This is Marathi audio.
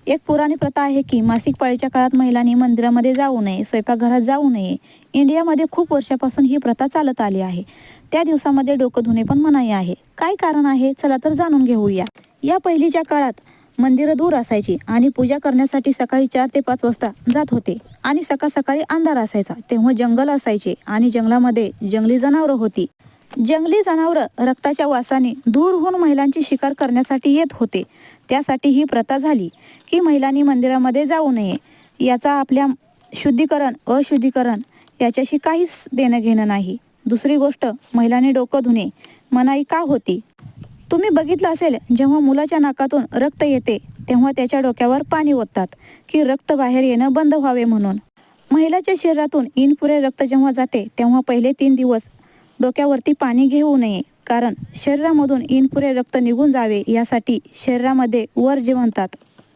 एक पुराणी प्रथा आहे की मासिक पाळीच्या काळात महिलांनी मंदिरामध्ये जाऊ नये, स्वयंपाकघरात जाऊ नये. इंडियामध्ये खूप वर्षापासून ही प्रथा चालत आली आहे. त्या दिवसामध्ये डोकं धुणे पण मनाई आहे. काय कारण आहे? चला तर जाणून घेऊया. या पहिलीच्या काळात मंदिरं दूर असायची आणि पूजा करण्यासाठी सकाळी 4 ते 5 वाजता जात होते आणि सकाळ सकाळी अंधार असायचा. तेव्हा जंगल असायचे आणि जंगलामध्ये जंगली जनावरं होती. जंगली जनावरं रक्ताच्या वासाने दूर होऊन महिलांची शिकार करण्यासाठी येत होते. त्यासाठी ही प्रथा झाली की महिलांनी मंदिरामध्ये जाऊ नये. याचा आपल्या शुद्धीकरण अशुद्धीकरण याच्याशी काहीच देणं घेणं नाही. दुसरी गोष्ट, महिलांनी डोकं धुणे मनाई का होती? तुम्ही बघितलं असेल, जेव्हा मुलाच्या नाकातून रक्त येते तेव्हा त्याच्या डोक्यावर पाणी ओततात की रक्त बाहेर येणं बंद व्हावे म्हणून. महिलाच्या शरीरातून इनपुरे रक्त जेव्हा जाते तेव्हा पहिले 3 दिवस डोक्यावरती पाणी घेऊ नये, कारण शरीरामधून इनपुरे रक्त निघून जावे यासाठी शरीरामध्ये वर जे म्हणतात